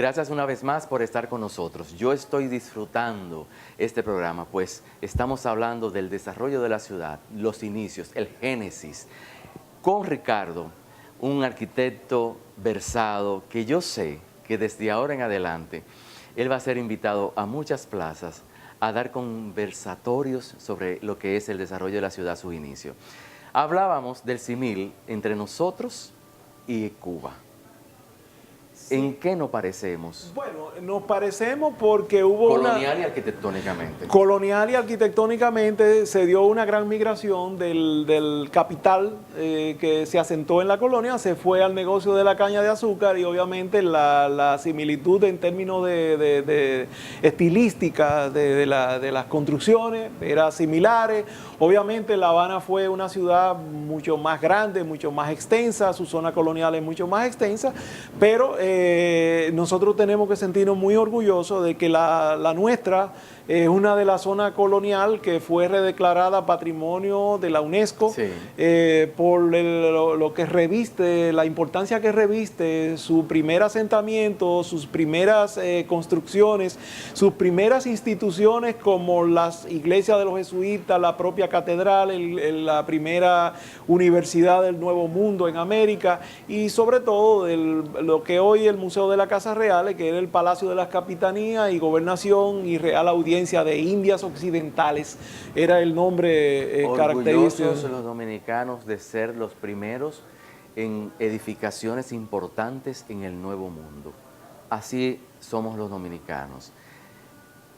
Gracias una vez más por estar con nosotros. Yo estoy disfrutando este programa, pues estamos hablando del desarrollo de la ciudad, los inicios, el génesis, con Ricardo, un arquitecto versado que yo sé que desde ahora en adelante él va a ser invitado a muchas plazas a dar conversatorios sobre lo que es el desarrollo de la ciudad, su inicio. Hablábamos del símil entre nosotros y Cuba. ¿En qué nos parecemos? Bueno, nos parecemos porque hubo colonial y arquitectónicamente. Colonial y arquitectónicamente se dio una gran migración del capital que se asentó en la colonia, se fue al negocio de la caña de azúcar y obviamente la similitud en términos de estilística de las construcciones era similares. Obviamente La Habana fue una ciudad mucho más grande, mucho más extensa, su zona colonial es mucho más extensa, pero nosotros tenemos que sentirnos muy orgullosos de que la nuestra es una de las zonas colonial que fue redeclarada Patrimonio de la UNESCO, sí, por lo que reviste, la importancia que reviste su primer asentamiento, sus primeras construcciones, sus primeras instituciones como las iglesias de los jesuitas, la propia catedral, la primera universidad del Nuevo Mundo en América y sobre todo lo que hoy el Museo de la Casa Real, que era el Palacio de las Capitanías y Gobernación y Real Audiencia de Indias Occidentales, era el nombre característico. Orgullosos los dominicanos de ser los primeros en edificaciones importantes en el Nuevo Mundo. Así somos los dominicanos.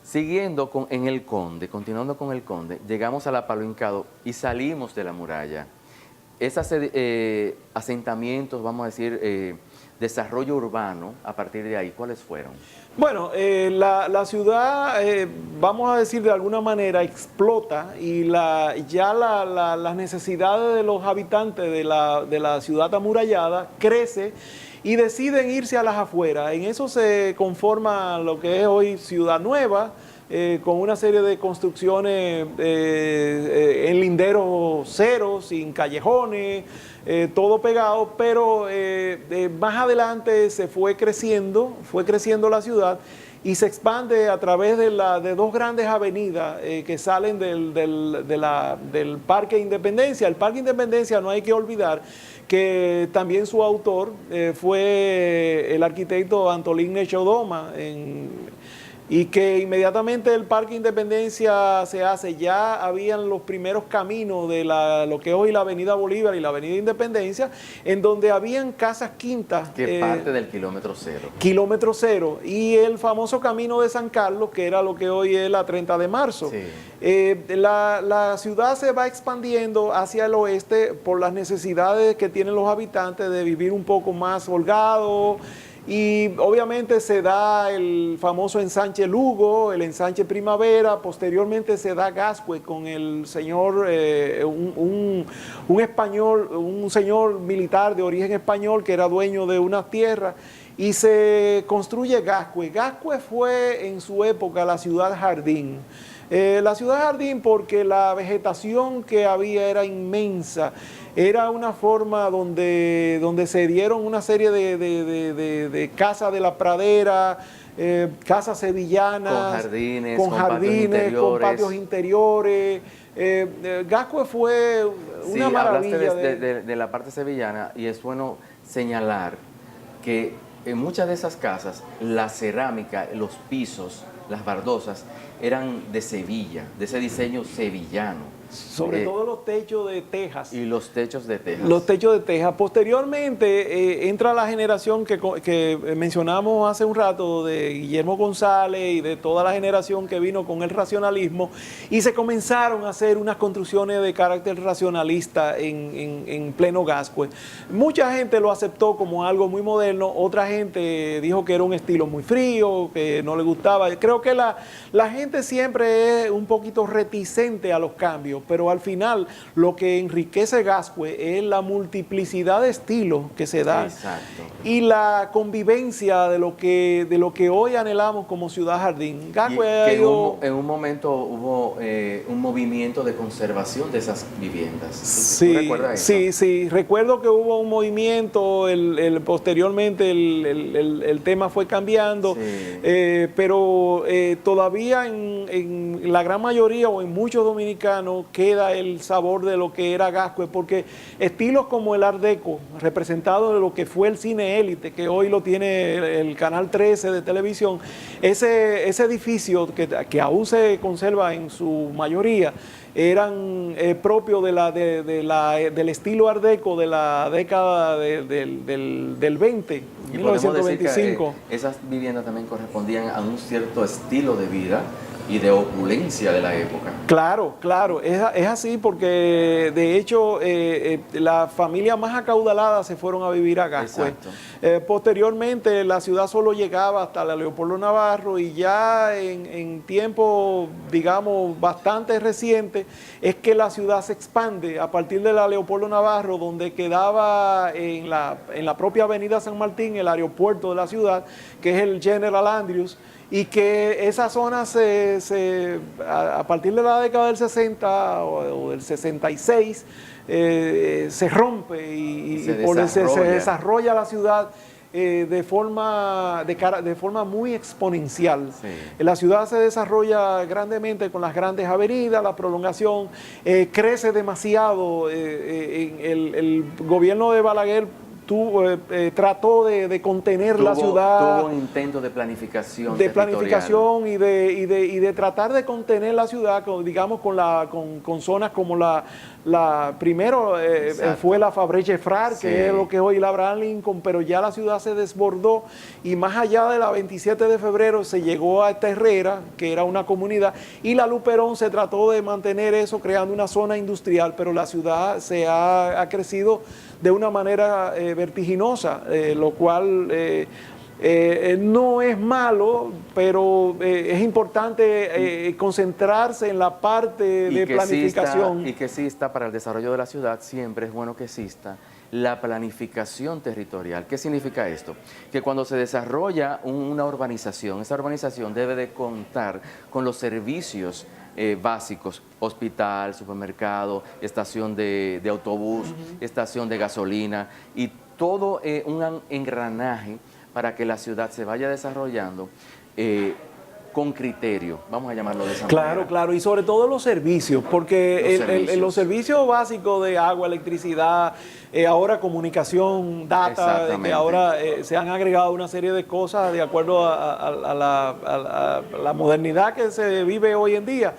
Siguiendo en el Conde, continuando con el Conde, llegamos a la Palo Hincado y salimos de la muralla. Esos asentamientos, vamos a decir, desarrollo urbano, a partir de ahí, ¿cuáles fueron? Bueno, la ciudad, vamos a decir de alguna manera, explota y las necesidades de los habitantes de la ciudad amurallada crece y deciden irse a las afueras. En eso se conforma lo que es hoy Ciudad Nueva, con una serie de construcciones en linderos cero, sin callejones, todo pegado, pero más adelante se fue creciendo la ciudad y se expande a través de dos grandes avenidas que salen del Parque Independencia. El Parque Independencia, no hay que olvidar que también su autor fue el arquitecto Antolín Nechodoma, y que inmediatamente el Parque Independencia se hace, ya habían los primeros caminos de lo que es hoy la Avenida Bolívar y la Avenida Independencia, en donde habían casas quintas. Que parte del kilómetro cero. Kilómetro cero, y el famoso Camino de San Carlos, que era lo que hoy es la 30 de marzo. Sí. La ciudad se va expandiendo hacia el oeste por las necesidades que tienen los habitantes de vivir un poco más holgado. Y obviamente se da el famoso ensanche Lugo, el ensanche Primavera, posteriormente se da Gascue con el señor, un español, un señor militar de origen español que era dueño de unas tierras y se construye Gascue. Gascue fue en su época la ciudad jardín. La ciudad jardín porque la vegetación que había era inmensa. Era una forma donde se dieron una serie de casas de la pradera, casas sevillanas, con patios interiores. Gascue fue una maravilla. Hablaste de la parte sevillana y es bueno señalar que en muchas de esas casas la cerámica, los pisos, las baldosas eran de Sevilla, de ese diseño sevillano. Sobre todo los techos de tejas. Y los techos de tejas. Los techos de tejas. Posteriormente entra la generación que mencionamos hace un rato de Guillermo González y de toda la generación que vino con el racionalismo y se comenzaron a hacer unas construcciones de carácter racionalista en pleno Gascue. Mucha gente lo aceptó como algo muy moderno, otra gente dijo que era un estilo muy frío, que no le gustaba. Creo que la gente siempre es un poquito reticente a los cambios. ellos, pero al final lo que enriquece Gascue es la multiplicidad de estilos que se da. Exacto. Y la convivencia de lo que hoy anhelamos como ciudad jardín. Gascue en un momento hubo un movimiento de conservación de esas viviendas. Sí, ¿Tú recuerdas eso? sí. Recuerdo que hubo un movimiento, posteriormente el tema fue cambiando, Sí. pero todavía en la gran mayoría o en muchos dominicanos queda el sabor de lo que era Gascue, porque estilos como el Art Deco, representado de lo que fue el cine élite, que hoy lo tiene el Canal 13 de televisión, ese edificio que aún se conserva en su mayoría, eran propios del estilo Art Deco de la década del 20, Y podemos decir 1925. que esas viviendas también correspondían a un cierto estilo de vida y de opulencia de la época. Claro, es así porque de hecho las familias más acaudaladas se fueron a vivir a Gascue. Posteriormente la ciudad solo llegaba hasta la Leopoldo Navarro y ya en tiempo, digamos, bastante reciente es que la ciudad se expande a partir de la Leopoldo Navarro, donde quedaba en la propia avenida San Martín el aeropuerto de la ciudad, que es el General Andrews, y que esa zona a partir de la década del 60 o del 66 se rompe y se desarrolla la ciudad de forma muy exponencial. Sí. La ciudad se desarrolla grandemente con las grandes avenidas, la prolongación crece demasiado. El gobierno de Balaguer trató de contener la ciudad. Tuvo un intento de planificación Y de tratar de contener la ciudad, digamos, con zonas como primero fue la Fabrice Frar, Sí. que es lo que es hoy la Abraham Lincoln, pero ya la ciudad se desbordó y más allá de la 27 de febrero se llegó a esta Herrera, que era una comunidad, y la Luperón se trató de mantener eso creando una zona industrial, pero la ciudad ha crecido de una manera vertiginosa, lo cual no es malo, pero es importante concentrarse en la parte de planificación. Y que exista para el desarrollo de la ciudad, siempre es bueno que exista la planificación territorial. ¿Qué significa esto? Que cuando se desarrolla una urbanización, esa urbanización debe de contar con los servicios básicos: hospital, supermercado, estación de autobús, estación de gasolina, y todo un engranaje para que la ciudad se vaya desarrollando con criterio, vamos a llamarlo de esa manera. Claro, y sobre todo los servicios, porque los servicios básicos de agua, electricidad, ahora comunicación, data, que ahora se han agregado una serie de cosas de acuerdo a la modernidad que se vive hoy en día.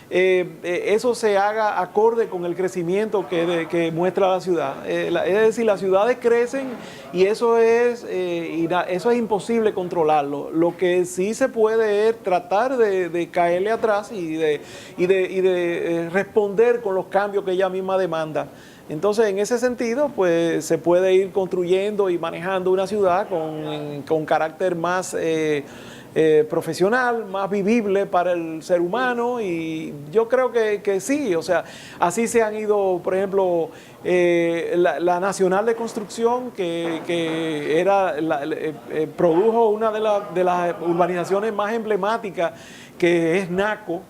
Eso se haga acorde con el crecimiento que muestra la ciudad. Es decir, las ciudades crecen y eso es imposible controlarlo. Lo que sí se puede es tratar de caerle atrás y de responder con los cambios que ella misma demanda. Entonces, en ese sentido, pues se puede ir construyendo y manejando una ciudad con carácter más profesional, más vivible para el ser humano, y yo creo que sí, o sea, así se han ido, por ejemplo, la Nacional de Construcción, que produjo una de las urbanizaciones más emblemáticas, que es Naco.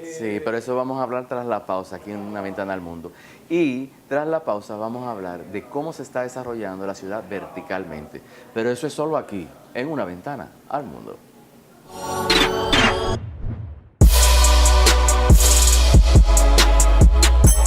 Sí, pero eso vamos a hablar tras la pausa aquí en Una Ventana al Mundo. Y tras la pausa vamos a hablar de cómo se está desarrollando la ciudad verticalmente. Pero eso es solo aquí, en Una Ventana al Mundo.